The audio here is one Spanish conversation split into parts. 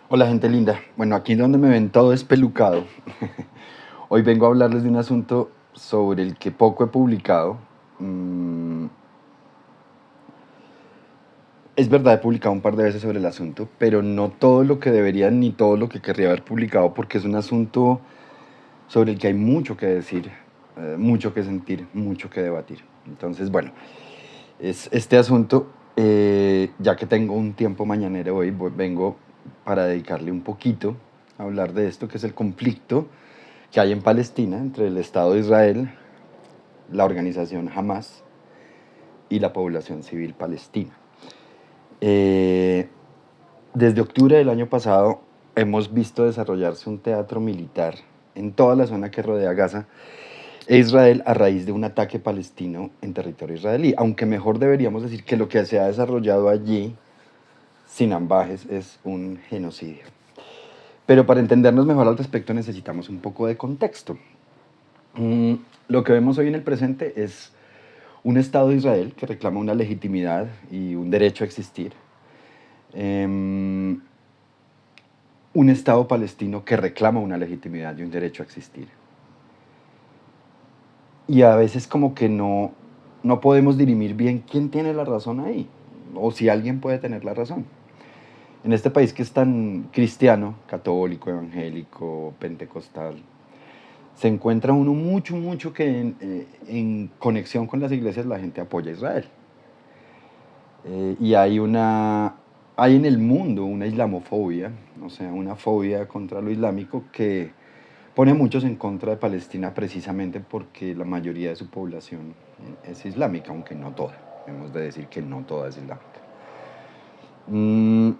Hola gente linda. Bueno, aquí donde me ven todo espelucado. Hoy vengo a hablarles de un asunto sobre el que poco he publicado. Mm, es verdad, he publicado un par de veces sobre el asunto, pero no todo lo que debería ni todo lo que querría haber publicado porque es un asunto sobre el que hay mucho que decir, mucho que sentir, mucho que debatir. Entonces, bueno, es este asunto, ya que tengo un tiempo mañanero hoy, vengo para dedicarle un poquito a hablar de esto, que es el conflicto que hay en Palestina entre el Estado de Israel, la organización Hamas y la población civil palestina. Eh, Desde octubre del año pasado hemos visto desarrollarse un teatro militar en toda la zona que rodea Gaza e Israel a raíz de un ataque palestino en territorio israelí, aunque mejor deberíamos decir que lo que se ha desarrollado allí, sin ambajes, es un genocidio. Pero para entendernos mejor al respecto necesitamos un poco de contexto. Mm, lo que vemos hoy en el presente es un Estado de Israel que reclama una legitimidad y un derecho a existir. Um, un Estado palestino que reclama una legitimidad y un derecho a existir. Y a veces como que no podemos dirimir bien quién tiene la razón ahí, o si alguien puede tener la razón. En este país que es tan cristiano, católico, evangélico, pentecostal, se encuentra uno mucho que en conexión con las iglesias la gente apoya a Israel. Y hay en el mundo una islamofobia, o sea, una fobia contra lo islámico que pone a muchos en contra de Palestina precisamente porque la mayoría de su población es islámica, aunque no toda. Hemos de decir que no toda es islámica. Mm,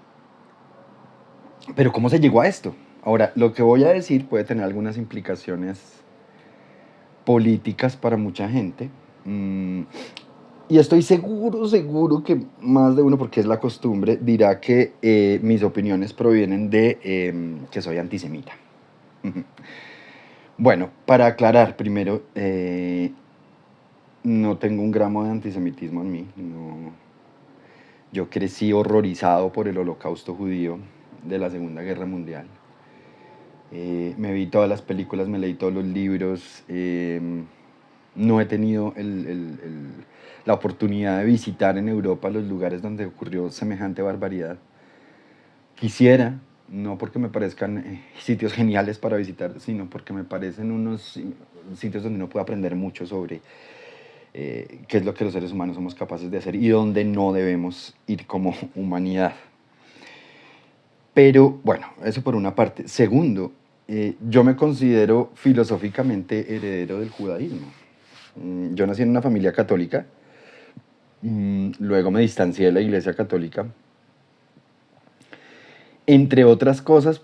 pero ¿cómo se llegó a esto? Ahora, lo que voy a decir puede tener algunas implicaciones políticas para mucha gente. Y estoy seguro que más de uno, porque es la costumbre, dirá que mis opiniones provienen de que soy antisemita. Bueno, para aclarar, primero, no tengo un gramo de antisemitismo en mí. No. Yo crecí horrorizado por el holocausto judío de la Segunda Guerra Mundial. Me vi todas las películas, me leí todos los libros. No he tenido la oportunidad de visitar en Europa los lugares donde ocurrió semejante barbaridad. Quisiera, no porque me parezcan sitios geniales para visitar, sino porque me parecen unos sitios donde uno puede aprender mucho sobre qué es lo que los seres humanos somos capaces de hacer y dónde no debemos ir como humanidad. Pero bueno, eso por una parte. Segundo, yo me considero filosóficamente heredero del judaísmo. Yo nací en una familia católica, luego me distancié de la iglesia católica, entre otras cosas,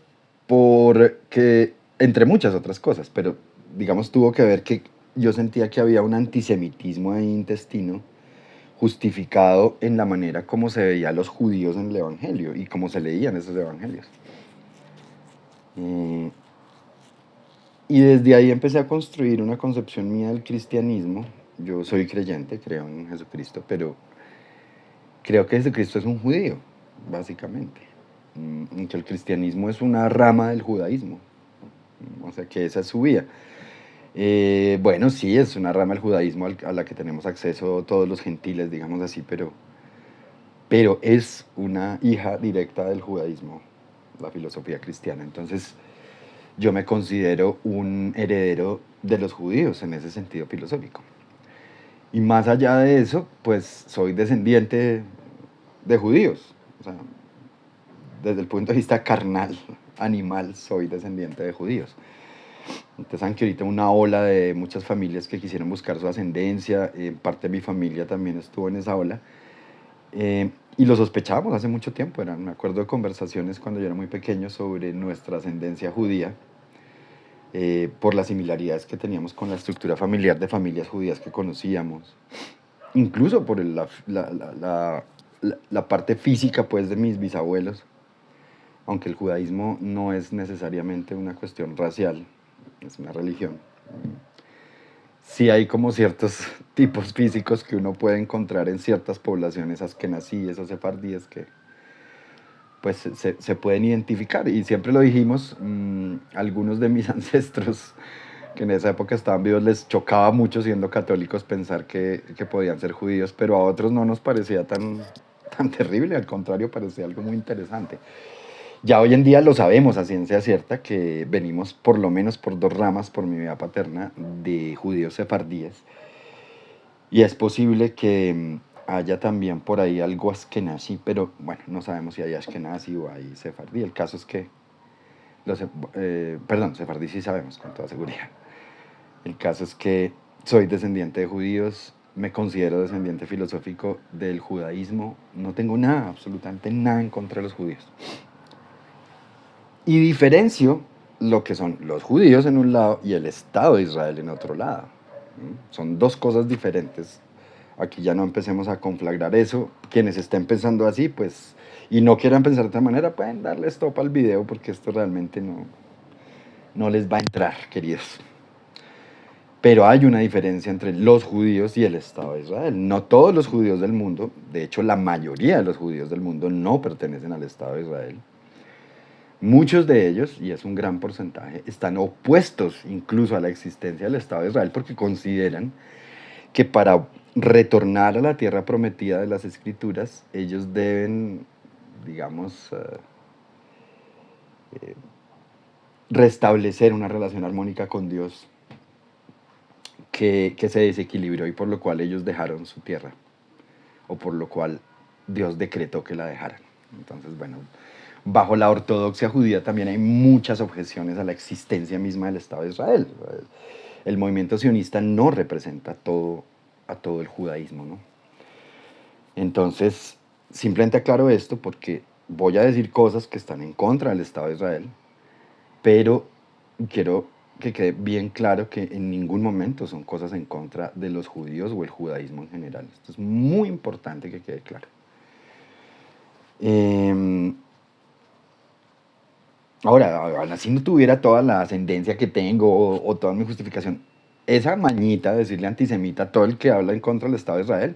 entre muchas otras cosas, pero digamos tuvo que ver que yo sentía que había un antisemitismo ahí intestino justificado en la manera como se veía a los judíos en el Evangelio y cómo se leían esos evangelios. Eh, y desde ahí empecé a construir una concepción mía del cristianismo. Yo soy creyente, creo en Jesucristo, pero creo que Jesucristo es un judío, básicamente. Que el cristianismo es una rama del judaísmo, o sea que esa es su vida. Bueno, sí, es una rama del judaísmo a la que tenemos acceso todos los gentiles, digamos así, pero es una hija directa del judaísmo, la filosofía cristiana. Entonces, yo me considero un heredero de los judíos en ese sentido filosófico. Y más allá de eso, pues soy descendiente de judíos. O sea, desde el punto de vista carnal, animal, soy descendiente de judíos. Entonces, saben que ahorita una ola de muchas familias que quisieron buscar su ascendencia, parte de mi familia también estuvo en esa ola, y lo sospechábamos hace mucho tiempo. Me acuerdo de conversaciones cuando yo era muy pequeño sobre nuestra ascendencia judía, por las similaridades que teníamos con la estructura familiar de familias judías que conocíamos, incluso por la parte física pues, de mis bisabuelos, aunque el judaísmo no es necesariamente una cuestión racial, es una religión. Sí hay como ciertos tipos físicos que uno puede encontrar en ciertas poblaciones askenazíes o sefardíes pues se pueden identificar. Y siempre lo dijimos, algunos de mis ancestros que en esa época estaban vivos les chocaba mucho siendo católicos pensar que podían ser judíos, pero a otros no nos parecía tan terrible, al contrario, parecía algo muy interesante. Ya hoy en día lo sabemos a ciencia cierta que venimos por lo menos por dos ramas, por mi vida paterna, de judíos sefardíes. Y es posible que haya también por ahí algo askenazi, pero bueno, no sabemos si hay askenazi o hay sefardí. El caso es que, perdón, sefardí sí sabemos con toda seguridad. El caso es que soy descendiente de judíos, me considero descendiente filosófico del judaísmo, no tengo nada, absolutamente nada en contra de los judíos. Y diferencio lo que son los judíos en un lado y el Estado de Israel en otro lado. Son dos cosas diferentes. Aquí ya no empecemos a conflagrar eso. Quienes estén pensando así, pues, y no quieran pensar de otra manera, pueden darle stop al video porque esto realmente no les va a entrar, queridos. Pero hay una diferencia entre los judíos y el Estado de Israel. No todos los judíos del mundo, de hecho la mayoría de los judíos del mundo no pertenecen al Estado de Israel. Muchos de ellos, y es un gran porcentaje, están opuestos incluso a la existencia del Estado de Israel porque consideran que para retornar a la tierra prometida de las Escrituras, ellos deben, digamos, restablecer una relación armónica con Dios que se desequilibró y por lo cual ellos dejaron su tierra, o por lo cual Dios decretó que la dejaran. Entonces, bueno, bajo la ortodoxia judía también hay muchas objeciones a la existencia misma del Estado de Israel. El movimiento sionista no representa a todo el judaísmo, ¿no? Entonces, simplemente aclaro esto porque voy a decir cosas que están en contra del Estado de Israel, pero quiero que quede bien claro que en ningún momento son cosas en contra de los judíos o el judaísmo en general. Esto es muy importante que quede claro. Ahora, así no tuviera toda la ascendencia que tengo o toda mi justificación, esa mañita de decirle antisemita a todo el que habla en contra del Estado de Israel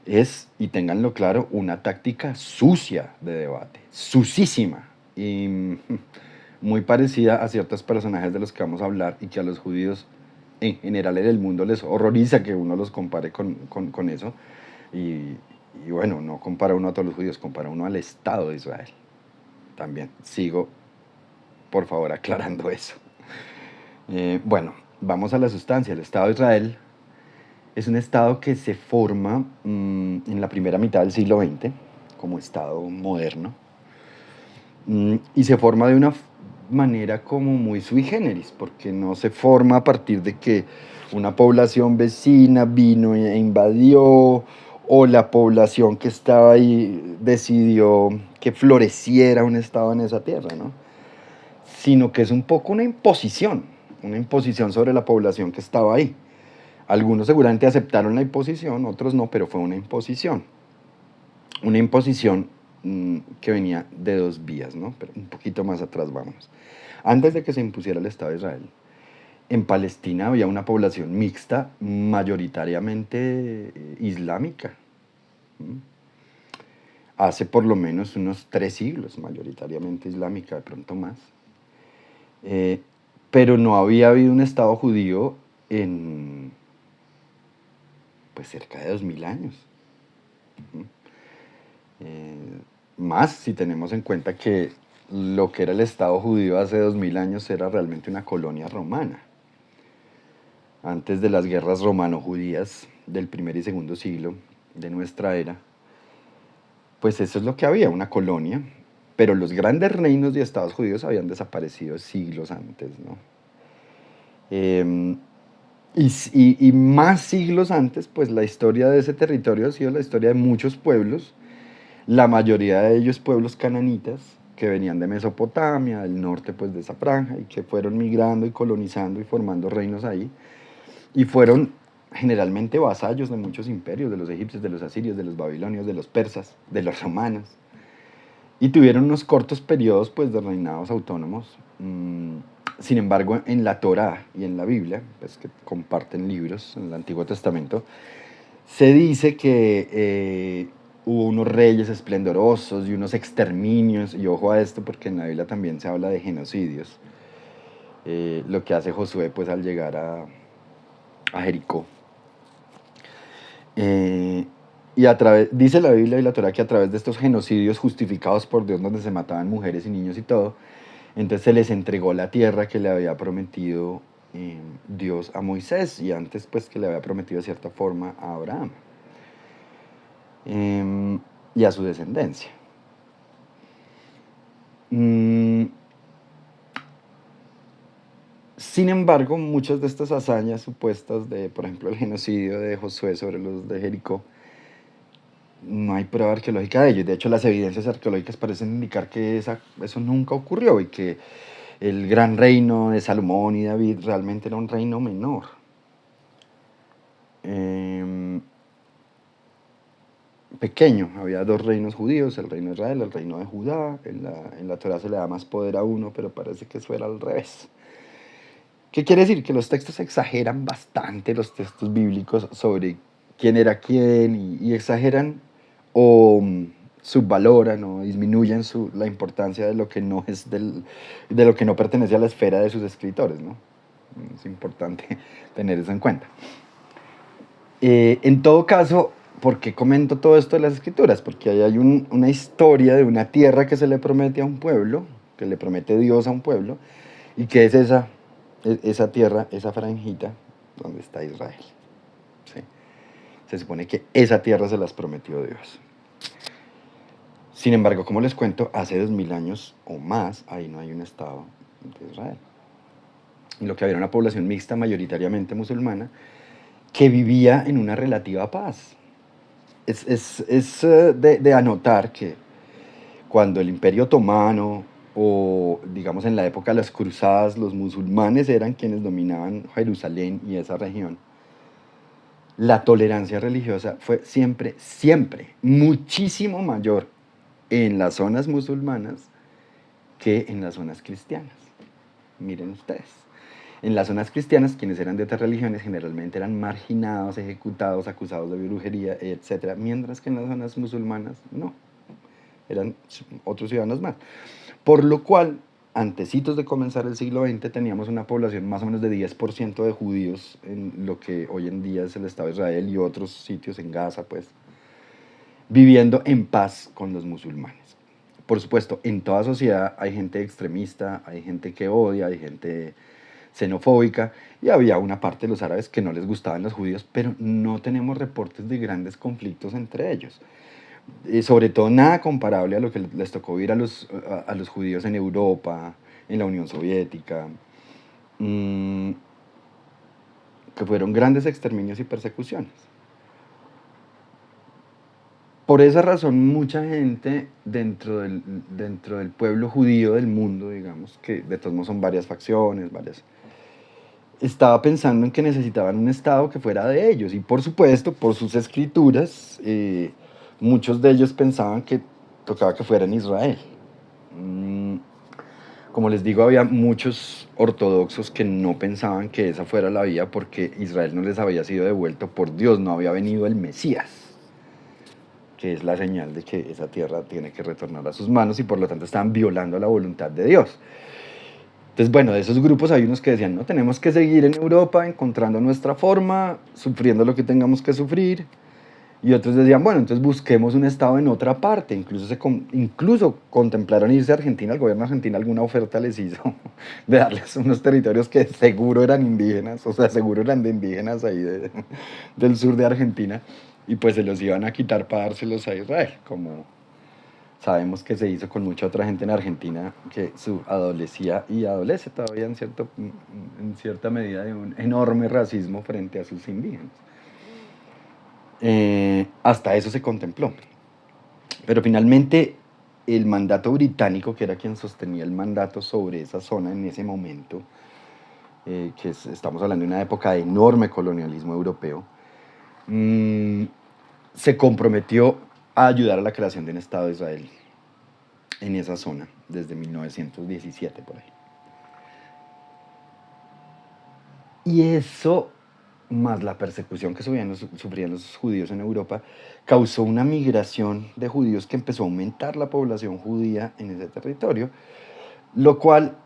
es, y ténganlo claro, una táctica sucia de debate, sucísima y muy parecida a ciertos personajes de los que vamos a hablar y que a los judíos en general en el mundo les horroriza que uno los compare con eso. Y bueno, no compara uno a todos los judíos, compara uno al Estado de Israel. También sigo, por favor, aclarando eso. Bueno, vamos a la sustancia. El Estado de Israel es un Estado que se forma en la primera mitad del siglo XX como Estado moderno y se forma de una manera como muy sui generis, porque no se forma a partir de que una población vecina vino e invadió, o la población que estaba ahí decidió que floreciera un Estado en esa tierra, ¿no? Sino que es un poco una imposición sobre la población que estaba ahí. Algunos seguramente aceptaron la imposición, otros no, pero fue una imposición. Una imposición que venía de dos vías, ¿no? Pero un poquito más atrás vámonos. Antes de que se impusiera el Estado de Israel, en Palestina había una población mixta, mayoritariamente islámica. Hace por lo menos unos 3 siglos, mayoritariamente islámica, de pronto más. Pero no había habido un Estado judío en pues cerca de 2000 años. Más si tenemos en cuenta que lo que era el Estado judío hace 2000 años era realmente una colonia romana. Antes de las guerras romano-judías del primer y segundo siglo de nuestra era, pues eso es lo que había, una colonia, pero los grandes reinos y estados judíos habían desaparecido siglos antes, ¿no? Y más siglos antes, pues la historia de ese territorio ha sido la historia de muchos pueblos, la mayoría de ellos pueblos cananitas, que venían de Mesopotamia, del norte pues de esa franja, y que fueron migrando y colonizando y formando reinos ahí, y fueron generalmente vasallos de muchos imperios, de los egipcios, de los asirios, de los babilonios, de los persas, de los romanos, y tuvieron unos cortos periodos pues de reinados autónomos. Sin embargo, en la Torá y en la Biblia, pues que comparten libros en el Antiguo Testamento, se dice que hubo unos reyes esplendorosos y unos exterminios, y ojo a esto porque en la Biblia también se habla de genocidios. Lo que hace Josué pues al llegar a Jericó. Y dice la Biblia y la Torá que a través de estos genocidios justificados por Dios, donde se mataban mujeres y niños y todo, entonces se les entregó la tierra que le había prometido Dios a Moisés, y antes pues que le había prometido de cierta forma a Abraham y a su descendencia. Sin embargo, muchas de estas hazañas supuestas de, por ejemplo, el genocidio de Josué sobre los de Jericó, no hay prueba arqueológica de ello. De hecho, las evidencias arqueológicas parecen indicar que eso nunca ocurrió y que el gran reino de Salomón y David realmente era un reino menor. Pequeño. Había dos reinos judíos, el reino de Israel, el reino de Judá. En la Torá se le da más poder a uno, pero parece que eso era al revés. ¿Qué quiere decir? Que los textos exageran bastante, los textos bíblicos, sobre quién era quién, y exageran o subvaloran o disminuyen la importancia de lo que no es de lo que no pertenece a la esfera de sus escritores, ¿no? Es importante tener eso en cuenta. En todo caso, ¿por qué comento todo esto de las escrituras? Porque ahí hay una historia de una tierra que se le promete a un pueblo, que le promete Dios a un pueblo, y que es esa tierra, esa franjita donde está Israel. ¿Sí? Se supone que esa tierra se las prometió Dios. Sin embargo, como les cuento, hace 2000 años o más, ahí no hay un Estado de Israel. Y lo que había era una población mixta, mayoritariamente musulmana, que vivía en una relativa paz. Es de anotar que cuando el Imperio Otomano, o digamos en la época de las cruzadas, los musulmanes eran quienes dominaban Jerusalén y esa región, la tolerancia religiosa fue siempre, siempre muchísimo mayor en las zonas musulmanas que en las zonas cristianas. Miren ustedes. En las zonas cristianas, quienes eran de otras religiones generalmente eran marginados, ejecutados, acusados de brujería, etc. Mientras que en las zonas musulmanas no. Eran otros ciudadanos más. Por lo cual, antecitos de comenzar el siglo XX, teníamos una población más o menos de 10% de judíos en lo que hoy en día es el Estado de Israel y otros sitios en Gaza, pues, viviendo en paz con los musulmanes. Por supuesto, en toda sociedad hay gente extremista, hay gente que odia, hay gente xenofóbica, y había una parte de los árabes que no les gustaban los judíos, pero no tenemos reportes de grandes conflictos entre ellos. Sobre todo nada comparable a lo que les tocó vivir a los judíos en Europa, en la Unión Soviética, que fueron grandes exterminios y persecuciones. Por esa razón, mucha gente dentro del pueblo judío del mundo, digamos, que de todos modos son varias facciones, estaba pensando en que necesitaban un Estado que fuera de ellos. Y por supuesto, por sus escrituras, muchos de ellos pensaban que tocaba que fuera en Israel. Como les digo, había muchos ortodoxos que no pensaban que esa fuera la vía porque Israel no les había sido devuelto por Dios, no había venido el Mesías, que es la señal de que esa tierra tiene que retornar a sus manos, y por lo tanto estaban violando la voluntad de Dios. Entonces, bueno, de esos grupos hay unos que decían, no, tenemos que seguir en Europa encontrando nuestra forma, sufriendo lo que tengamos que sufrir. Y otros decían, bueno, entonces busquemos un Estado en otra parte. Incluso contemplaron irse a Argentina. El gobierno argentino alguna oferta les hizo de darles unos territorios que seguro eran indígenas, o sea, seguro eran de indígenas ahí del sur de Argentina, y pues se los iban a quitar para dárselos a Israel, como sabemos que se hizo con mucha otra gente en Argentina que adolecía y adolece todavía en cierta medida de un enorme racismo frente a sus indígenas. Hasta eso se contempló. Pero finalmente el mandato británico, que era quien sostenía el mandato sobre esa zona en ese momento, estamos hablando de una época de enorme colonialismo europeo, se comprometió a ayudar a la creación de un Estado de Israel en esa zona desde 1917 por ahí. Y eso más la persecución que sufrían los judíos en Europa, causó una migración de judíos que empezó a aumentar la población judía en ese territorio, lo cual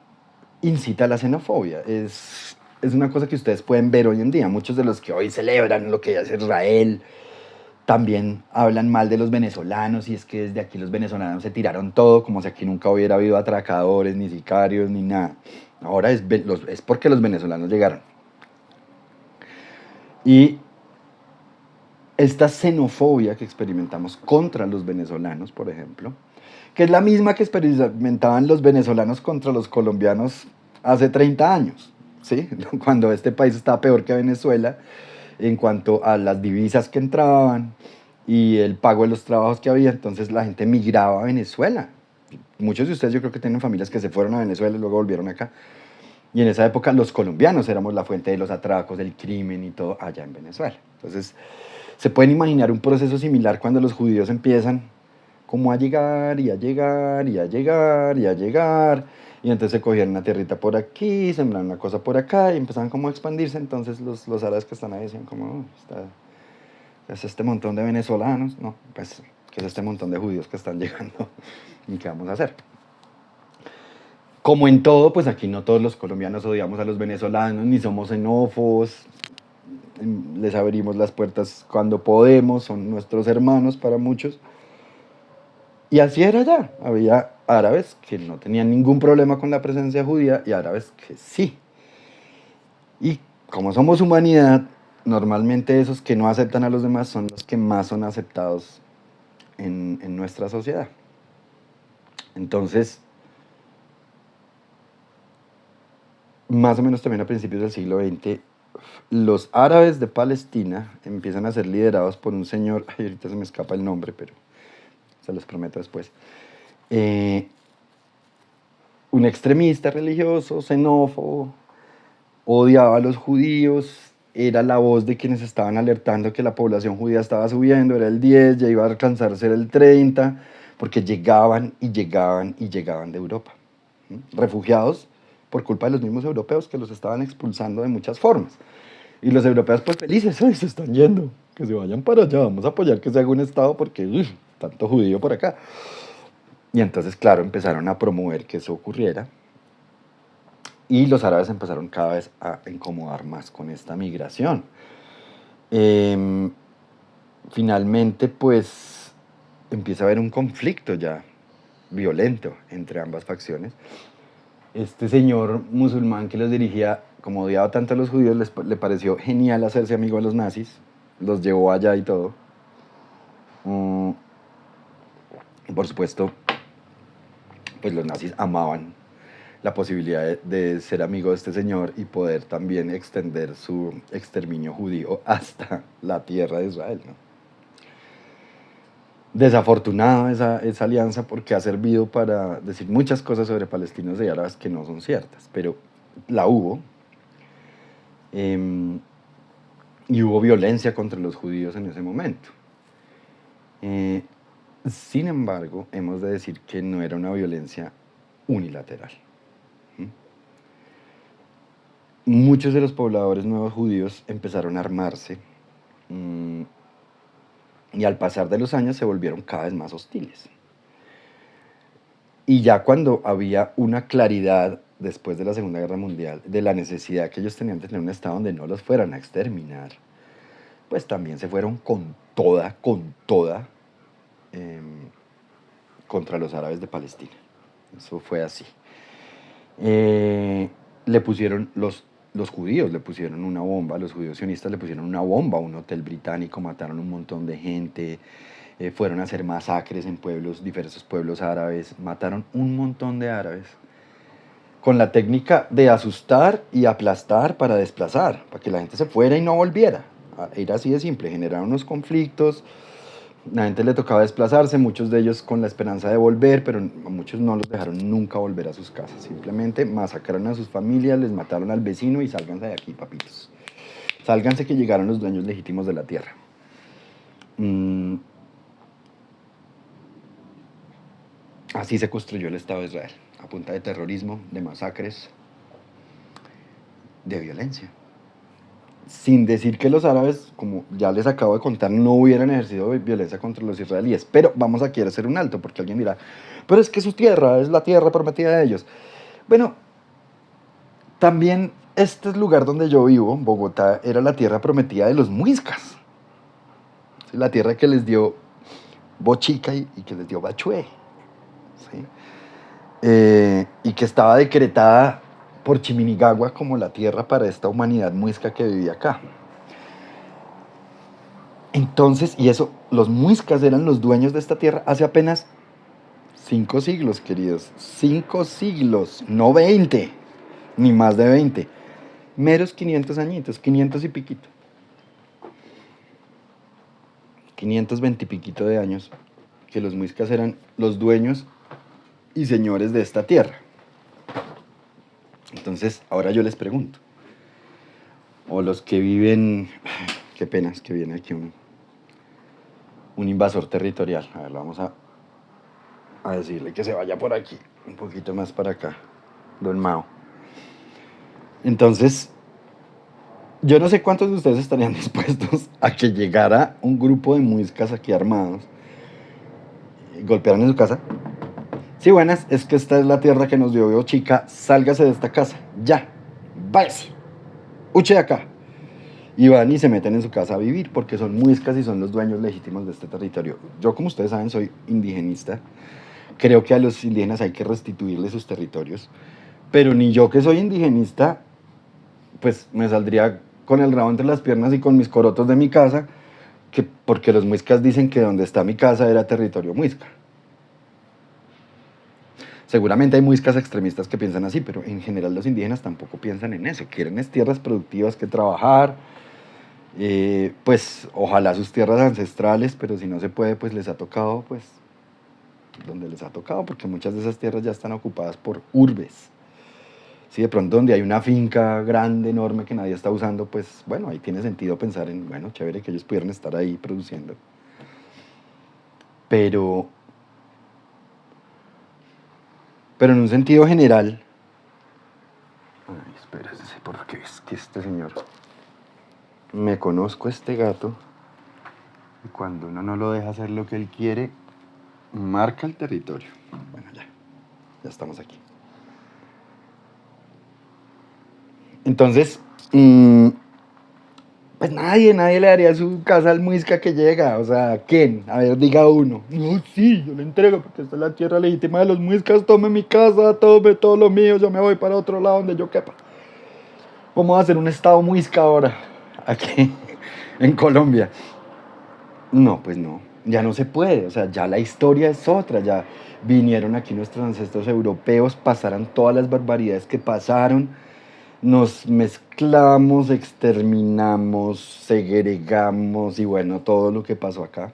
incita a la xenofobia. Es una cosa que ustedes pueden ver hoy en día. Muchos de los que hoy celebran lo que hace Israel también hablan mal de los venezolanos, y es que desde aquí los venezolanos se tiraron todo, como si aquí nunca hubiera habido atracadores, ni sicarios, ni nada. Ahora es porque los venezolanos llegaron. Y esta xenofobia que experimentamos contra los venezolanos, por ejemplo, que es la misma que experimentaban los venezolanos contra los colombianos hace 30 años, ¿sí? Cuando este país estaba peor que Venezuela en cuanto a las divisas que entraban y el pago de los trabajos que había, entonces la gente migraba a Venezuela. Muchos de ustedes yo creo que tienen familias que se fueron a Venezuela y luego volvieron acá. Y en esa época los colombianos éramos la fuente de los atracos, del crimen y todo allá en Venezuela. Entonces, se pueden imaginar un proceso similar cuando los judíos empiezan como a llegar y a llegar y a llegar y a llegar. Y entonces se cogían una tierrita por aquí, sembraron una cosa por acá y empezaban como a expandirse. Entonces los árabes que están ahí decían como, es este montón de venezolanos, no, pues, que es este montón de judíos que están llegando y qué vamos a hacer. Como en todo, pues aquí no todos los colombianos odiamos a los venezolanos, ni somos xenófobos, les abrimos las puertas cuando podemos, son nuestros hermanos para muchos. Y así era ya, había árabes que no tenían ningún problema con la presencia judía y árabes que sí. Y como somos humanidad, normalmente esos que no aceptan a los demás son los que más son aceptados en nuestra sociedad. Entonces, más o menos también a principios del siglo XX, los árabes de Palestina empiezan a ser liderados por un señor, ay, ahorita se me escapa el nombre, pero se los prometo después, un extremista religioso, xenófobo, odiaba a los judíos, era la voz de quienes estaban alertando que la población judía estaba subiendo, era el 10, ya iba a alcanzar a ser el 30, porque llegaban y llegaban y llegaban de Europa, refugiados por culpa de los mismos europeos que los estaban expulsando de muchas formas. Y los europeos pues felices, ¡ay, se están yendo! Que se vayan para allá, vamos a apoyar que se haga un estado porque tanto judío por acá. Y entonces, claro, empezaron a promover que eso ocurriera. Y los árabes empezaron cada vez a incomodar más con esta migración. Finalmente, pues, empieza a haber un conflicto ya violento entre ambas facciones. Este señor musulmán que los dirigía, como odiaba tanto a los judíos, le pareció genial hacerse amigo de los nazis, los llevó allá y todo. Por supuesto, pues los nazis amaban la posibilidad de ser amigo de este señor y poder también extender su exterminio judío hasta la tierra de Israel, ¿no? Desafortunada esa alianza porque ha servido para decir muchas cosas sobre palestinos y árabes que no son ciertas, pero la hubo. Y hubo violencia contra los judíos en ese momento. Sin embargo, hemos de decir que no era una violencia unilateral. Muchos de los pobladores nuevos judíos empezaron a armarse y al pasar de los años se volvieron cada vez más hostiles. Y ya cuando había una claridad después de la Segunda Guerra Mundial de la necesidad que ellos tenían de tener un Estado donde no los fueran a exterminar, pues también se fueron con toda, contra los árabes de Palestina. Eso fue así. Le pusieron los judíos le pusieron una bomba, los judíos sionistas le pusieron una bomba a un hotel británico, mataron un montón de gente, fueron a hacer masacres en pueblos, diversos pueblos árabes, mataron un montón de árabes, con la técnica de asustar y aplastar para desplazar, para que la gente se fuera y no volviera. Era así de simple, generaron unos conflictos, la gente le tocaba desplazarse, muchos de ellos con la esperanza de volver, pero a muchos no los dejaron nunca volver a sus casas. Simplemente masacraron a sus familias, les mataron al vecino y sálganse de aquí, papitos. Sálganse que llegaron los dueños legítimos de la tierra. Así se construyó el Estado de Israel, a punta de terrorismo, de masacres, de violencia. sin decir que los árabes, como ya les acabo de contar, no hubieran ejercido violencia contra los israelíes. Pero vamos aquí a hacer un alto, porque alguien dirá, pero es que su tierra es la tierra prometida de ellos. Bueno, también este lugar donde yo vivo, Bogotá, era la tierra prometida de los muiscas. ¿Sí? La tierra que les dio Bochica y que les dio Bachué. ¿Sí? Y que estaba decretada por Chiminigagua como la tierra para esta humanidad muisca que vivía acá. Entonces, y eso, los muiscas eran los dueños de esta tierra hace apenas 5 siglos, queridos. 5 siglos, no 20, ni más de 20. Meros 500 añitos, 500 y piquito. 520 y piquito de años que los muiscas eran los dueños y señores de esta tierra. Entonces, ahora yo les pregunto, o los que viven, qué pena, es que viene aquí un invasor territorial. A ver, vamos a decirle que se vaya por aquí, un poquito más para acá, don Mao. Entonces, yo no sé cuántos de ustedes estarían dispuestos a que llegara un grupo de muiscas aquí armados, golpearan en su casa. Sí, buenas, es que esta es la tierra que nos dio Chica, sálgase de esta casa, ya, váyase, huche de acá. Y van y se meten en su casa a vivir, porque son muiscas y son los dueños legítimos de este territorio. Yo, como ustedes saben, soy indigenista. Creo que a los indígenas hay que restituirles sus territorios. Pero ni yo, que soy indigenista, pues me saldría con el rabo entre las piernas y con mis corotos de mi casa, porque los muiscas dicen que donde está mi casa era territorio muisca. Seguramente hay muiscas extremistas que piensan así, pero en general los indígenas tampoco piensan en eso. Quieren es tierras productivas que trabajar, pues ojalá sus tierras ancestrales, pero si no se puede, pues les ha tocado, pues donde les ha tocado, porque muchas de esas tierras ya están ocupadas por urbes. Si de pronto donde hay una finca grande, enorme, que nadie está usando, pues bueno, ahí tiene sentido pensar en, bueno, chévere que ellos pudieran estar ahí produciendo. Pero en un sentido general, ay, espérese, porque es que este señor, me conozco a este gato, y cuando uno no lo deja hacer lo que él quiere, marca el territorio. Bueno, ya estamos aquí. Entonces, pues nadie le daría su casa al muisca que llega. O sea, ¿quién? A ver, diga uno. No, sí, yo le entrego porque esta es la tierra legítima de los muiscas. Tome mi casa, tome todo lo mío, yo me voy para otro lado donde yo quepa. Vamos a hacer un estado muisca ahora, aquí, en Colombia. No, pues no, ya no se puede. O sea, ya la historia es otra. Ya vinieron aquí nuestros ancestros europeos, pasaron todas las barbaridades que pasaron. Nos mezclamos, exterminamos, segregamos y bueno, todo lo que pasó acá.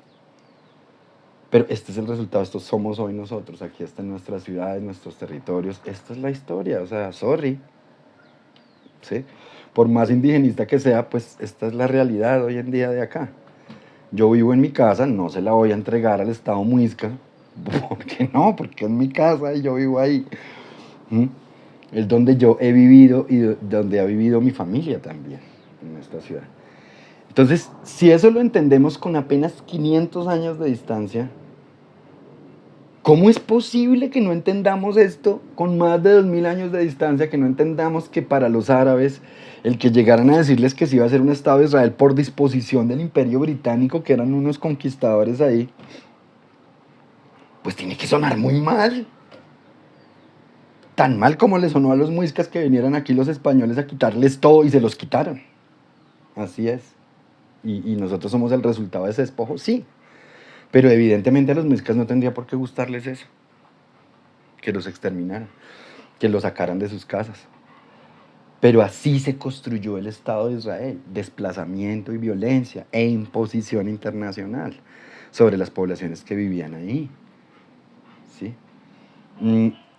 Pero este es el resultado, estos somos hoy nosotros, aquí están nuestras ciudades, nuestros territorios, esta es la historia, o sea, sorry. ¿Sí? Por más indigenista que sea, pues esta es la realidad hoy en día de acá. Yo vivo en mi casa, no se la voy a entregar al Estado muisca, ¿por qué no? Porque es mi casa y yo vivo ahí. ¿Mm? Es donde yo he vivido y donde ha vivido mi familia también, en esta ciudad. Entonces, si eso lo entendemos con apenas 500 años de distancia, ¿cómo es posible que no entendamos esto con más de 2000 años de distancia, que no entendamos que para los árabes el que llegaran a decirles que se iba a hacer un Estado de Israel por disposición del Imperio Británico, que eran unos conquistadores ahí, pues tiene que sonar muy mal? Tan mal como le sonó a los muiscas que vinieran aquí los españoles a quitarles todo y se los quitaron. Así es. Y nosotros somos el resultado de ese despojo, sí. Pero evidentemente a los muiscas no tendría por qué gustarles eso. Que los exterminaran, que los sacaran de sus casas. Pero así se construyó el Estado de Israel. Desplazamiento y violencia e imposición internacional sobre las poblaciones que vivían ahí. ¿Sí?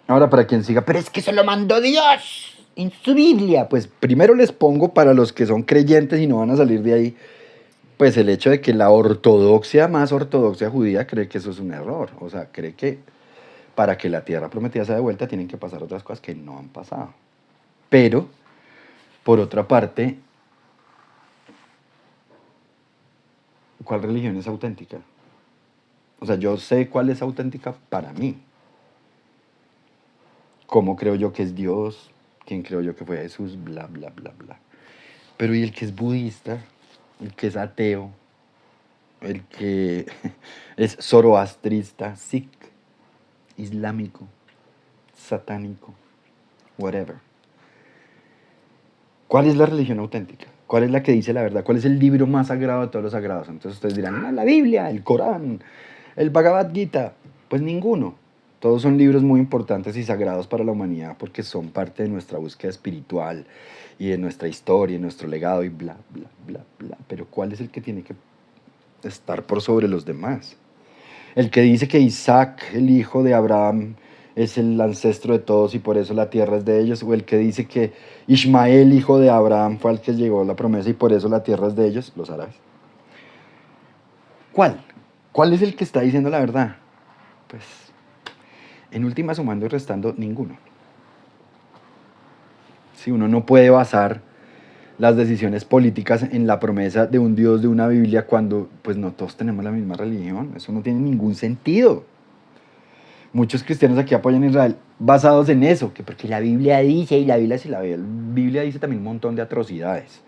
Ahora, para quien siga, pero es que se lo mandó Dios en su Biblia. Pues primero les pongo, para los que son creyentes y no van a salir de ahí, pues el hecho de que la ortodoxia, más ortodoxia judía, cree que eso es un error. O sea, cree que para que la tierra prometida sea de vuelta tienen que pasar otras cosas que no han pasado. Pero, por otra parte, ¿cuál religión es auténtica? O sea, yo sé cuál es auténtica para mí. ¿Cómo creo yo que es Dios? ¿Quién creo yo que fue Jesús? Bla, bla, bla, bla. Pero ¿y el que es budista? ¿El que es ateo? ¿El que es zoroastrista, sikh, islámico, satánico, whatever? ¿Cuál es la religión auténtica? ¿Cuál es la que dice la verdad? ¿Cuál es el libro más sagrado de todos los sagrados? Entonces ustedes dirán, la Biblia, el Corán, el Bhagavad Gita. Pues ninguno. Todos son libros muy importantes y sagrados para la humanidad porque son parte de nuestra búsqueda espiritual y de nuestra historia, y nuestro legado y bla, bla, bla, bla. Pero ¿cuál es el que tiene que estar por sobre los demás? El que dice que Isaac, el hijo de Abraham, es el ancestro de todos y por eso la tierra es de ellos, o el que dice que Ismael, hijo de Abraham, fue al que llegó la promesa y por eso la tierra es de ellos, los árabes. ¿Cuál? ¿Cuál es el que está diciendo la verdad? Pues, en última, sumando y restando, ninguno. Si uno no puede basar las decisiones políticas en la promesa de un Dios, de una Biblia, cuando pues no todos tenemos la misma religión, eso no tiene ningún sentido. Muchos cristianos aquí apoyan a Israel basados en eso, que porque la Biblia dice, y la Biblia dice también un montón de atrocidades,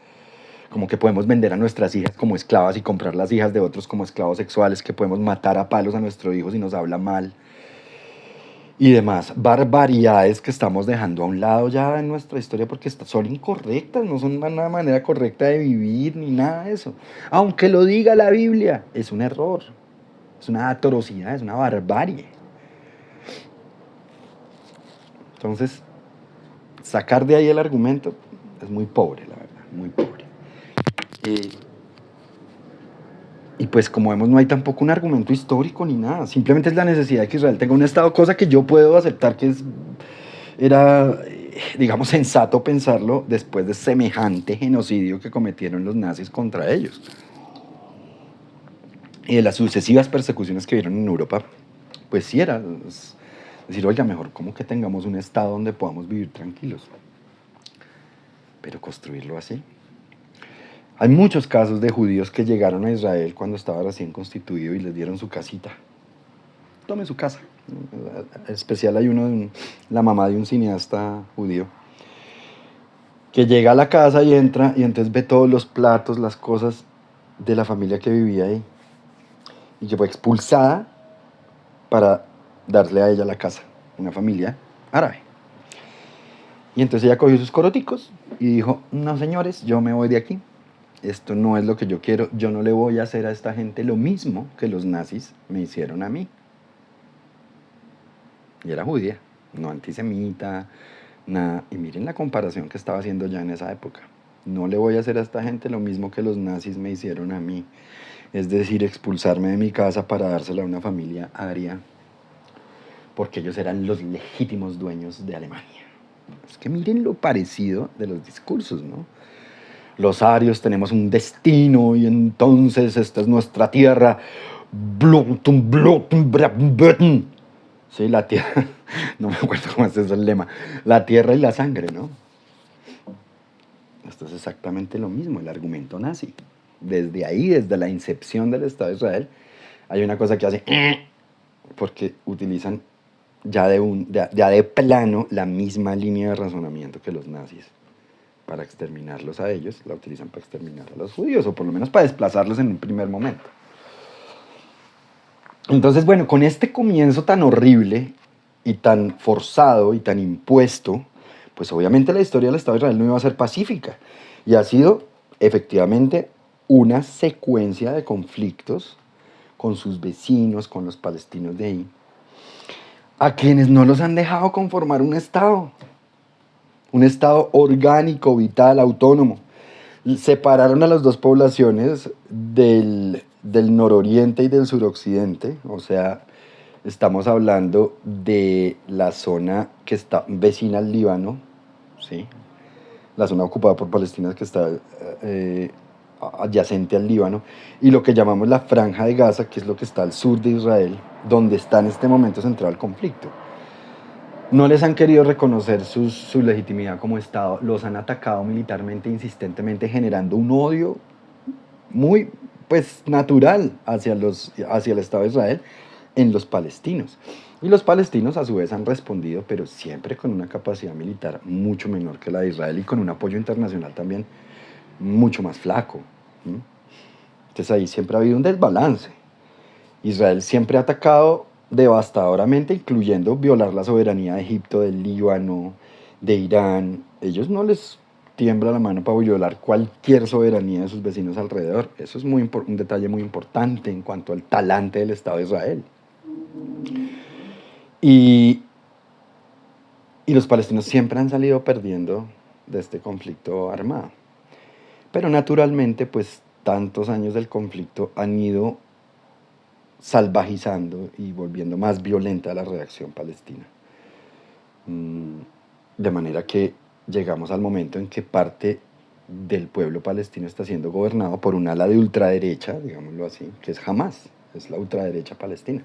como que podemos vender a nuestras hijas como esclavas y comprar las hijas de otros como esclavos sexuales, que podemos matar a palos a nuestros hijos si nos habla mal, y demás barbaridades que estamos dejando a un lado ya en nuestra historia porque son incorrectas, no son una manera correcta de vivir ni nada de eso. Aunque lo diga la Biblia, es un error, es una atrocidad, es una barbarie. Entonces, sacar de ahí el argumento es muy pobre, la verdad, muy pobre. Y pues como vemos no hay tampoco un argumento histórico ni nada, simplemente es la necesidad de que Israel tenga un Estado, cosa que yo puedo aceptar que era, digamos, sensato pensarlo después de semejante genocidio que cometieron los nazis contra ellos. Y de las sucesivas persecuciones que vieron en Europa, pues sí era decir, oiga, mejor como que tengamos un Estado donde podamos vivir tranquilos. Pero construirlo así. Hay muchos casos de judíos que llegaron a Israel cuando estaba recién constituido y les dieron su casita. Tome su casa. En especial hay uno de la mamá de un cineasta judío que llega a la casa y entra y entonces ve todos los platos, las cosas de la familia que vivía ahí y que fue expulsada para darle a ella la casa, una familia árabe. Y entonces ella cogió sus coroticos y dijo, no señores, yo me voy de aquí. Esto no es lo que yo quiero, yo no le voy a hacer a esta gente lo mismo que los nazis me hicieron a mí. Y era judía, no antisemita, nada. Y miren la comparación que estaba haciendo ya en esa época. No le voy a hacer a esta gente lo mismo que los nazis me hicieron a mí. Es decir, expulsarme de mi casa para dársela a una familia aria, porque ellos eran los legítimos dueños de Alemania. Es que miren lo parecido de los discursos, ¿no? Los arios tenemos un destino y entonces esta es nuestra tierra. Sí, la tierra, no me acuerdo cómo es el lema. La tierra y la sangre, ¿no? Esto es exactamente lo mismo, el argumento nazi. Desde ahí, desde la incepción del Estado de Israel, hay una cosa que hace porque utilizan ya de plano la misma línea de razonamiento que los nazis. Para exterminarlos a ellos, la utilizan para exterminar a los judíos, o por lo menos para desplazarlos en un primer momento. Entonces, bueno, con este comienzo tan horrible y tan forzado y tan impuesto, pues obviamente la historia del Estado de Israel no iba a ser pacífica. Y ha sido, efectivamente, una secuencia de conflictos con sus vecinos, con los palestinos de ahí, a quienes no los han dejado conformar un Estado orgánico, vital, autónomo. Separaron a las dos poblaciones del nororiente y del suroccidente, o sea, estamos hablando de la zona que está vecina al Líbano, ¿sí? La zona ocupada por Palestina que está adyacente al Líbano, y lo que llamamos la Franja de Gaza, que es lo que está al sur de Israel, donde está en este momento centrado el conflicto. No les han querido reconocer su legitimidad como Estado, los han atacado militarmente, insistentemente, generando un odio muy pues natural hacia el Estado de Israel en los palestinos. Y los palestinos a su vez han respondido, pero siempre con una capacidad militar mucho menor que la de Israel y con un apoyo internacional también mucho más flaco. ¿Mm? Entonces ahí siempre ha habido un desbalance. Israel siempre ha atacado devastadoramente, incluyendo violar la soberanía de Egipto, del Líbano, de Irán. Ellos no les tiembla la mano para violar cualquier soberanía de sus vecinos alrededor. Eso es un detalle muy importante en cuanto al talante del Estado de Israel. Y los palestinos siempre han salido perdiendo de este conflicto armado. Pero naturalmente, pues tantos años del conflicto han ido salvajizando y volviendo más violenta la reacción palestina. De manera que llegamos al momento en que parte del pueblo palestino está siendo gobernado por un ala de ultraderecha, digámoslo así, que es Hamas, es la ultraderecha palestina.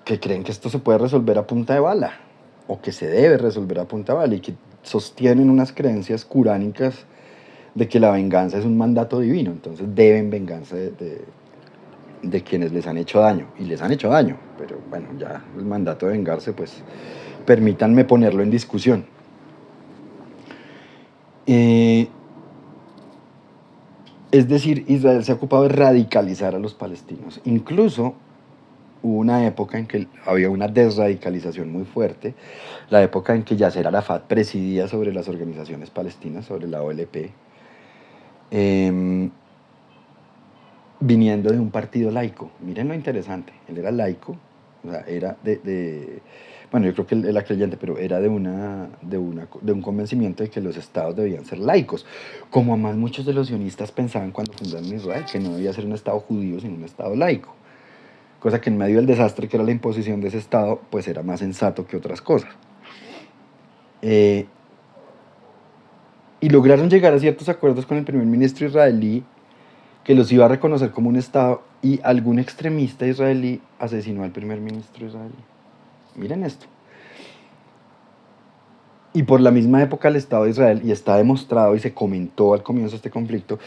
Que creen que esto se puede resolver a punta de bala, o que se debe resolver a punta de bala, y que sostienen unas creencias curánicas de que la venganza es un mandato divino, entonces deben vengarse de quienes les han hecho daño, y les han hecho daño, pero bueno, ya el mandato de vengarse, pues permítanme ponerlo en discusión. Es decir, Israel se ha ocupado de radicalizar a los palestinos. Incluso hubo una época en que había una desradicalización muy fuerte, la época en que Yasser Arafat presidía sobre las organizaciones palestinas, sobre la OLP, viniendo de un partido laico. Miren lo interesante, él era laico, o sea, era bueno, yo creo que él era creyente, pero era de un convencimiento de que los estados debían ser laicos, como además muchos de los sionistas pensaban cuando fundaron Israel, que no debía ser un estado judío, sino un estado laico. Cosa que en medio del desastre que era la imposición de ese estado, pues era más sensato que otras cosas. Y lograron llegar a ciertos acuerdos con el primer ministro israelí, que los iba a reconocer como un estado, y algún extremista israelí asesinó al primer ministro israelí. Miren esto. Y por la misma época el Estado de Israel, y está demostrado y se comentó al comienzo de este conflicto,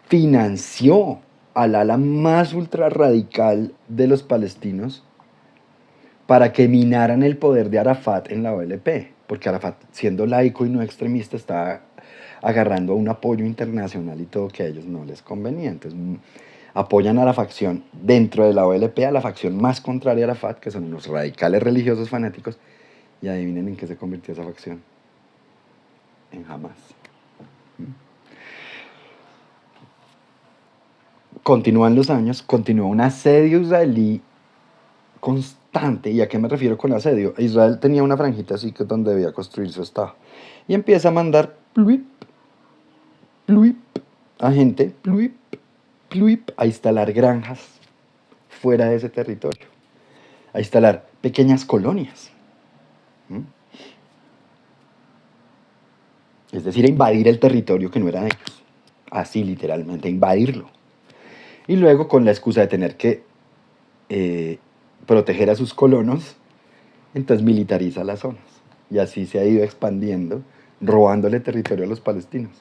financió al ala más ultra radical de los palestinos para que minaran el poder de Arafat en la OLP, porque Arafat, siendo laico y no extremista, estaba agarrando un apoyo internacional y todo que a ellos no les convenía. Entonces apoyan a la facción dentro de la OLP, a la facción más contraria a Arafat, que son unos radicales religiosos fanáticos, y adivinen en qué se convirtió esa facción. En Hamas. Continúan los años, continúa un asedio israelí constante. ¿Y a qué me refiero con asedio? Israel tenía una franjita así que es donde debía construir su estado. Y empieza a mandar pluip, pluip, a gente, pluip, pluip, a instalar granjas fuera de ese territorio. A instalar pequeñas colonias. Es decir, a invadir el territorio que no era de ellos. Así literalmente, a invadirlo. Y luego con la excusa de tener que proteger a sus colonos, entonces militariza las zonas. Y así se ha ido expandiendo, robándole territorio a los palestinos,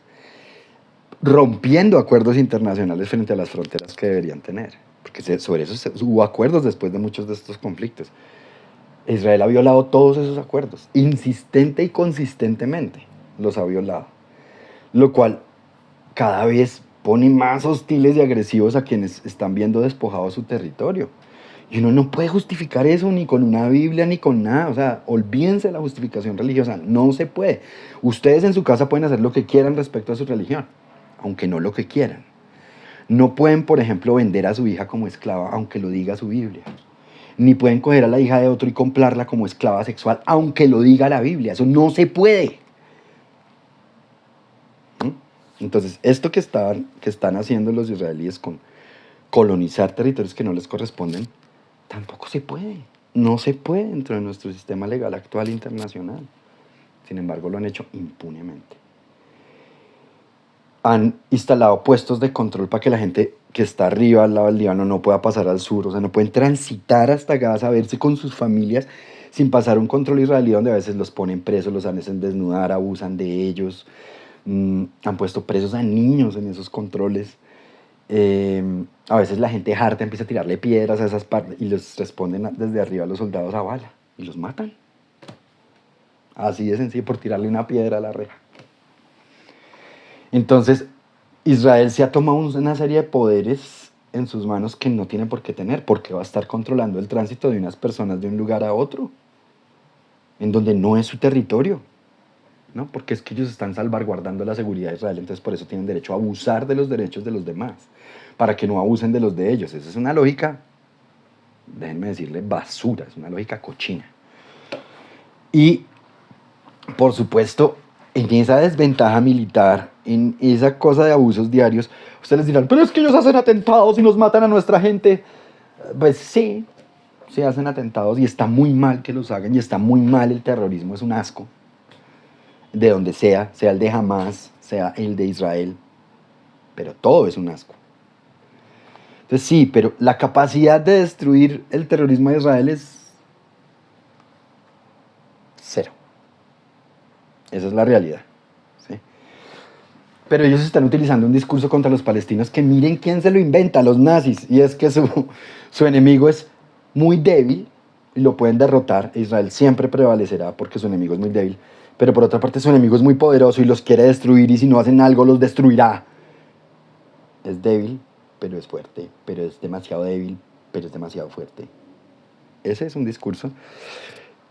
rompiendo acuerdos internacionales frente a las fronteras que deberían tener. Porque sobre eso hubo acuerdos después de muchos de estos conflictos. Israel ha violado todos esos acuerdos, insistente y consistentemente los ha violado. Lo cual cada vez pone más hostiles y agresivos a quienes están viendo despojado su territorio. Y uno no puede justificar eso ni con una Biblia ni con nada. O sea, olvídense de la justificación religiosa. No se puede. Ustedes en su casa pueden hacer lo que quieran respecto a su religión, aunque no lo que quieran. No pueden, por ejemplo, vender a su hija como esclava, aunque lo diga su Biblia. Ni pueden coger a la hija de otro y comprarla como esclava sexual, aunque lo diga la Biblia. Eso no se puede. Entonces, esto que están haciendo los israelíes con colonizar territorios que no les corresponden, tampoco se puede. No se puede dentro de nuestro sistema legal actual internacional. Sin embargo, lo han hecho impunemente. Han instalado puestos de control para que la gente que está arriba, al lado del Líbano, no pueda pasar al sur. O sea, no pueden transitar hasta Gaza, verse con sus familias sin pasar un control israelí donde a veces los ponen presos, los hacen desnudar, abusan de ellos. Han puesto presos a niños en esos controles. A veces la gente harta empieza a tirarle piedras a esas partes y les responden desde arriba a los soldados a bala y los matan. Así de sencillo, por tirarle una piedra a la reja. Entonces, Israel se ha tomado una serie de poderes en sus manos que no tiene por qué tener, porque va a estar controlando el tránsito de unas personas de un lugar a otro, en donde no es su territorio, ¿no? Porque es que ellos están salvaguardando la seguridad de Israel, entonces por eso tienen derecho a abusar de los derechos de los demás, para que no abusen de los de ellos. Esa es una lógica, déjenme decirle, basura, es una lógica cochina. Y, por supuesto, en esa desventaja militar, en esa cosa de abusos diarios, ustedes les dirán, pero es que ellos hacen atentados y nos matan a nuestra gente. Pues sí, se hacen atentados y está muy mal que los hagan y está muy mal el terrorismo, es un asco. De donde sea el de Hamas, sea el de Israel, pero todo es un asco. Entonces sí, pero la capacidad de destruir el terrorismo de Israel es cero. Esa es la realidad. ¿Sí? Pero ellos están utilizando un discurso contra los palestinos que miren quién se lo inventa, los nazis, y es que su enemigo es muy débil y lo pueden derrotar. Israel siempre prevalecerá porque su enemigo es muy débil, pero por otra parte su enemigo es muy poderoso y los quiere destruir y si no hacen algo los destruirá. Es débil, pero es fuerte, pero es demasiado débil, pero es demasiado fuerte. Ese es un discurso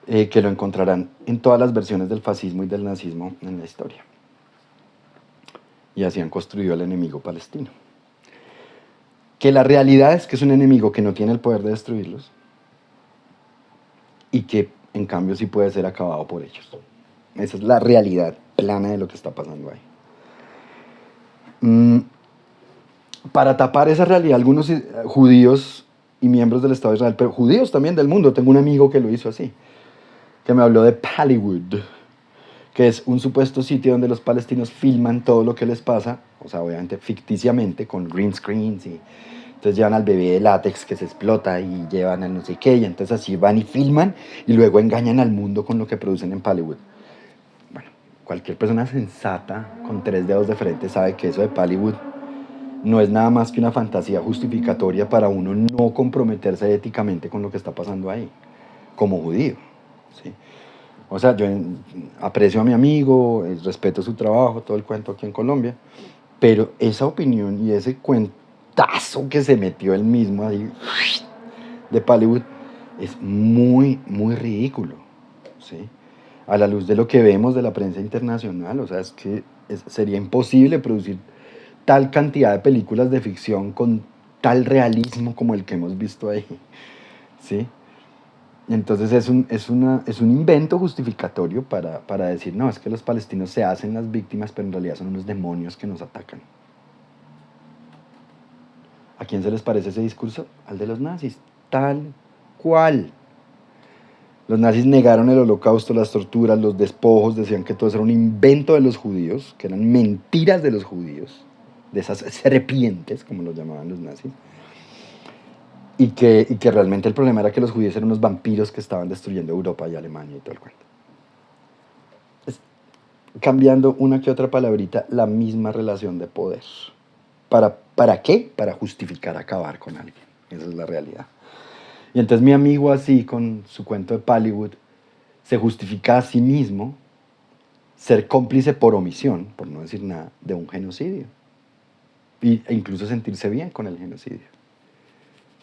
que lo encontrarán en todas las versiones del fascismo y del nazismo en la historia. Y así han construido al enemigo palestino. Que la realidad es que es un enemigo que no tiene el poder de destruirlos y que en cambio sí puede ser acabado por ellos. Esa es la realidad plana de lo que está pasando ahí. Para tapar esa realidad, algunos judíos y miembros del Estado de Israel, pero judíos también del mundo, tengo un amigo que lo hizo así, que me habló de Pallywood, que es un supuesto sitio donde los palestinos filman todo lo que les pasa, o sea, obviamente ficticiamente, con green screens, y entonces llevan al bebé de látex que se explota y llevan al no sé qué, y entonces así van y filman y luego engañan al mundo con lo que producen en Pallywood. Bueno, cualquier persona sensata con 3 dedos de frente sabe que eso de Pallywood no es nada más que una fantasía justificatoria para uno no comprometerse éticamente con lo que está pasando ahí, como judío, ¿sí? O sea, yo aprecio a mi amigo, respeto su trabajo, todo el cuento aquí en Colombia, pero esa opinión y ese cuentazo que se metió él mismo ahí de Pallywood es muy, muy ridículo, ¿sí? A la luz de lo que vemos de la prensa internacional, o sea, es que sería imposible producir tal cantidad de películas de ficción con tal realismo como el que hemos visto ahí, ¿sí? Entonces es un invento justificatorio para decir, no, es que los palestinos se hacen las víctimas, pero en realidad son unos demonios que nos atacan. ¿A quién se les parece ese discurso? Al de los nazis, tal cual. Los nazis negaron el holocausto, las torturas, los despojos, decían que todo eso era un invento de los judíos, que eran mentiras de los judíos, de esas serpientes, como los llamaban los nazis, y que realmente el problema era que los judíos eran unos vampiros que estaban destruyendo Europa y Alemania y todo el cuento. Es, cambiando una que otra palabrita, la misma relación de poder. ¿Para qué? Para justificar acabar con alguien. Esa es la realidad. Y entonces mi amigo así, con su cuento de Pallywood, se justifica a sí mismo ser cómplice por omisión, por no decir nada, de un genocidio. E incluso sentirse bien con el genocidio.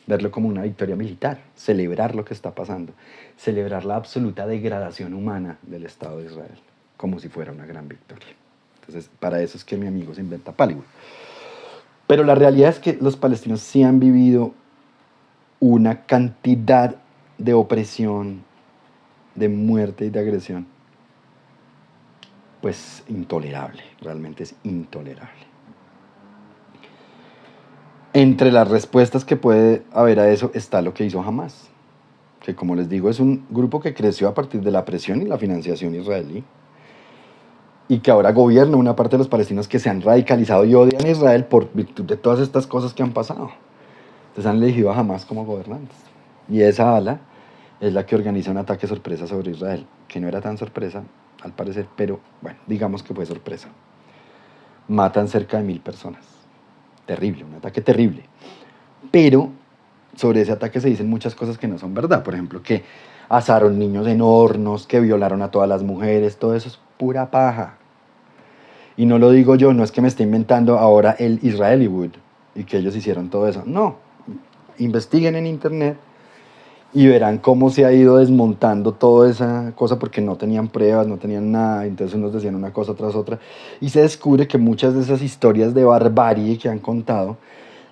Verlo como una victoria militar, celebrar lo que está pasando, celebrar la absoluta degradación humana del Estado de Israel, como si fuera una gran victoria. Entonces, para eso es que mi amigo se inventa Pallywood. Pero la realidad es que los palestinos sí han vivido una cantidad de opresión, de muerte y de agresión, pues intolerable, realmente es intolerable. Entre las respuestas que puede haber a eso está lo que hizo Hamas, que como les digo es un grupo que creció a partir de la presión y la financiación israelí, y que ahora gobierna una parte de los palestinos que se han radicalizado y odian a Israel por virtud de todas estas cosas que han pasado. Entonces han elegido a Hamas como gobernantes. Y esa ala es la que organiza un ataque sorpresa sobre Israel, que no era tan sorpresa, al parecer, pero bueno, digamos que fue sorpresa. matan cerca de 1000 personas. Terrible, un ataque terrible. Pero sobre ese ataque se dicen muchas cosas que no son verdad. Por ejemplo, que asaron niños en hornos, que violaron a todas las mujeres, todo eso es pura paja. Y no lo digo yo, no es que me esté inventando ahora el Israeliwood y que ellos hicieron todo eso. No, investiguen en internet y verán cómo se ha ido desmontando toda esa cosa porque no tenían pruebas, no tenían nada, entonces unos decían una cosa tras otra y se descubre que muchas de esas historias de barbarie que han contado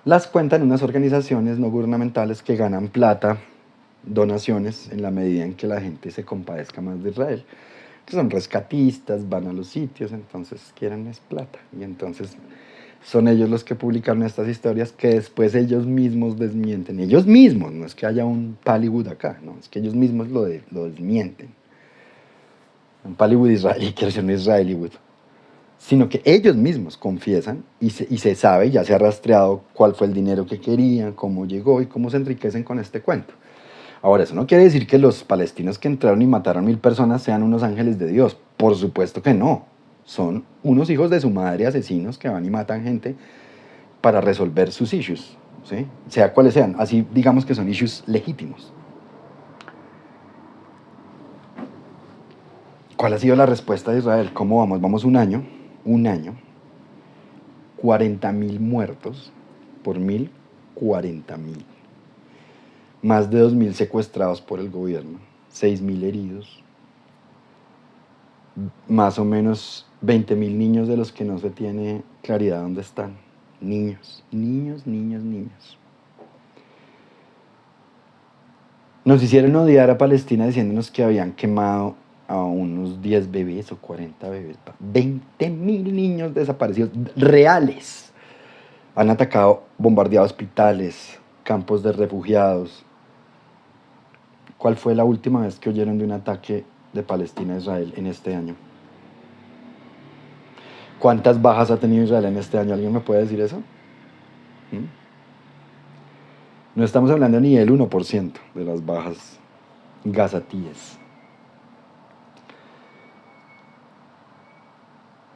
las cuentan unas organizaciones no gubernamentales que ganan plata, donaciones, en la medida en que la gente se compadezca más de Israel. Que son rescatistas, van a los sitios, entonces quieren es plata. Y entonces son ellos los que publicaron estas historias que después ellos mismos desmienten. Ellos mismos, no es que haya un Pallywood acá, no, es que ellos mismos lo desmienten. Un Pallywood israelí, quiero decir un Israeliwood. Sino que ellos mismos confiesan y se sabe, ya se ha rastreado cuál fue el dinero que querían, cómo llegó y cómo se enriquecen con este cuento. Ahora, eso no quiere decir que los palestinos que entraron y mataron 1000 personas sean unos ángeles de Dios. Por supuesto que no. Son unos hijos de su madre asesinos que van y matan gente para resolver sus issues, ¿sí? Sea cuales sean. Así digamos que son issues legítimos. ¿Cuál ha sido la respuesta de Israel? ¿Cómo vamos? Vamos un año, 40.000 muertos por 1000, 40.000. Más de 2000 secuestrados por el gobierno, 6000 heridos, más o menos 20.000 niños de los que no se tiene claridad dónde están. Niños. Nos hicieron odiar a Palestina diciéndonos que habían quemado a unos 10 bebés o 40 bebés. 20.000 niños desaparecidos reales. Han atacado, bombardeado hospitales, campos de refugiados. ¿Cuál fue la última vez que oyeron de un ataque de Palestina a Israel en este año? ¿Cuántas bajas ha tenido Israel en este año? ¿Alguien me puede decir eso? No estamos hablando ni del 1% de las bajas gazatíes.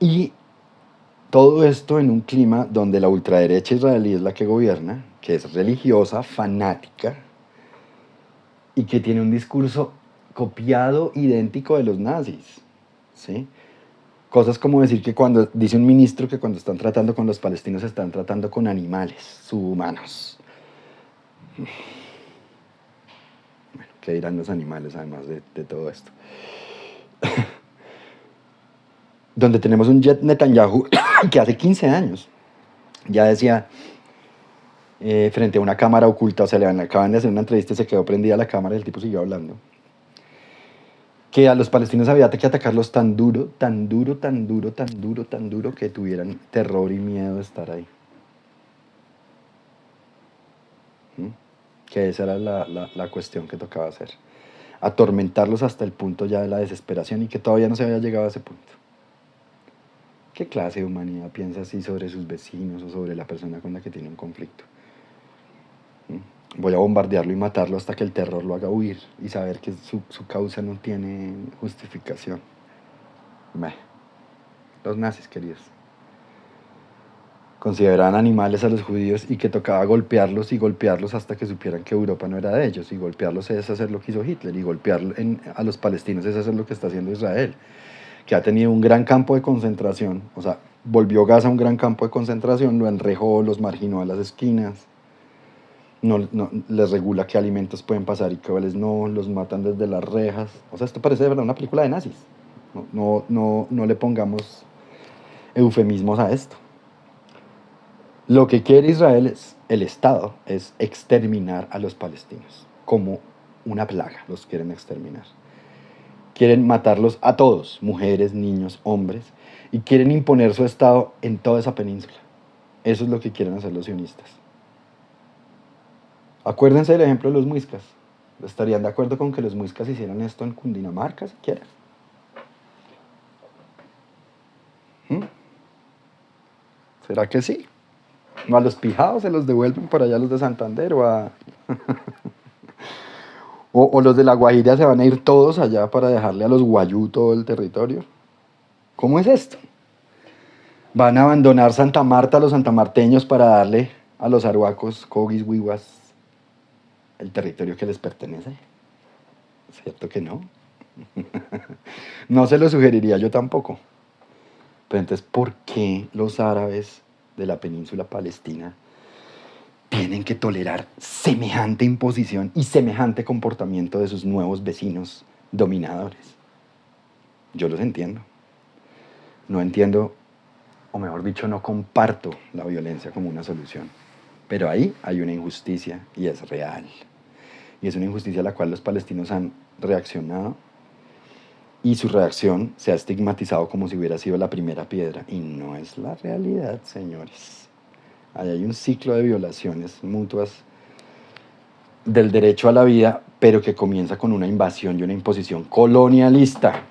Y todo esto en un clima donde la ultraderecha israelí es la que gobierna, que es religiosa, fanática, y que tiene un discurso copiado, idéntico de los nazis, ¿sí? Cosas como decir que cuando, dice un ministro que cuando están tratando con los palestinos están tratando con animales subhumanos. Bueno, ¿qué dirán los animales además de todo esto? Donde tenemos un Netanyahu que hace 15 años ya decía frente a una cámara oculta, o sea, le acaban de hacer una entrevista y se quedó prendida la cámara y el tipo siguió hablando, que a los palestinos había que atacarlos tan duro que tuvieran terror y miedo de estar ahí. Que esa era la cuestión que tocaba hacer. Atormentarlos hasta el punto ya de la desesperación y que todavía no se había llegado a ese punto. ¿Qué clase de humanidad piensa así sobre sus vecinos o sobre la persona con la que tiene un conflicto? Voy a bombardearlo y matarlo hasta que el terror lo haga huir y saber que su causa no tiene justificación. Los nazis, queridos. Consideraban animales a los judíos y que tocaba golpearlos y golpearlos hasta que supieran que Europa no era de ellos. Y golpearlos es hacer lo que hizo Hitler. Y golpear a los palestinos es hacer lo que está haciendo Israel, que ha tenido un gran campo de concentración. O sea, volvió Gaza un gran campo de concentración, lo enrejó, los marginó a las esquinas. No les regula qué alimentos pueden pasar y cuáles no, los matan desde las rejas. O sea, esto parece de verdad una película de nazis. No le pongamos eufemismos a esto. Lo que quiere Israel es, el Estado, es exterminar a los palestinos. Como una plaga los quieren exterminar. Quieren matarlos a todos, mujeres, niños, hombres, y quieren imponer su Estado en toda esa península. Eso es lo que quieren hacer los sionistas. Acuérdense del ejemplo de los muiscas. ¿Estarían de acuerdo con que los muiscas hicieran esto en Cundinamarca, siquiera? ¿Será que sí? ¿O a los pijados se los devuelven por allá los de Santander? ¿O los de La Guajira se van a ir todos allá para dejarle a los guayú todo el territorio? ¿Cómo es esto? Van a abandonar Santa Marta a los santamarteños para darle a los arhuacos, cogis, huihuas, el territorio que les pertenece. ¿Cierto que no? No se lo sugeriría yo tampoco. Pero entonces, ¿por qué los árabes de la península palestina tienen que tolerar semejante imposición y semejante comportamiento de sus nuevos vecinos dominadores? Yo los entiendo. No entiendo, o mejor dicho, no comparto la violencia como una solución. Pero ahí hay una injusticia y es real. Y es una injusticia a la cual los palestinos han reaccionado y su reacción se ha estigmatizado como si hubiera sido la primera piedra. Y no es la realidad, señores. Ahí hay un ciclo de violaciones mutuas del derecho a la vida, pero que comienza con una invasión y una imposición colonialista.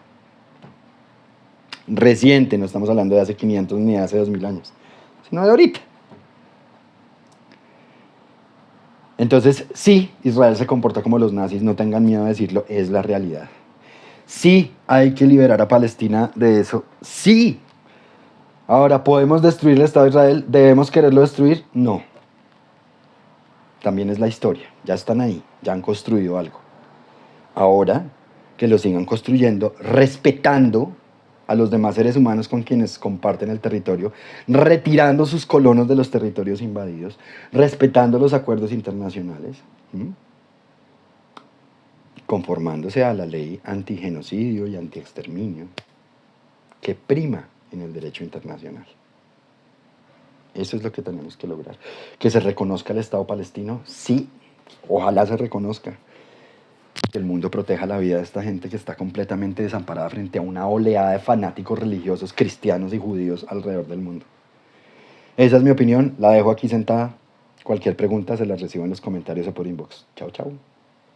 Reciente, no estamos hablando de hace 500 ni de hace 2000 años, sino de ahorita. Entonces, sí, Israel se comporta como los nazis, no tengan miedo de decirlo, es la realidad. Sí, hay que liberar a Palestina de eso, sí. Ahora, ¿podemos destruir el Estado de Israel? ¿Debemos quererlo destruir? No. También es la historia, ya están ahí, ya han construido algo. Ahora, que lo sigan construyendo, respetando a los demás seres humanos con quienes comparten el territorio, retirando sus colonos de los territorios invadidos, respetando los acuerdos internacionales, conformándose a la ley antigenocidio y antiexterminio que prima en el derecho internacional. Eso es lo que tenemos que lograr. Que se reconozca el Estado palestino, sí, ojalá se reconozca. Que el mundo proteja la vida de esta gente que está completamente desamparada frente a una oleada de fanáticos religiosos, cristianos y judíos alrededor del mundo. Esa es mi opinión, la dejo aquí sentada. Cualquier pregunta se la recibo en los comentarios o por inbox. Chao, chao.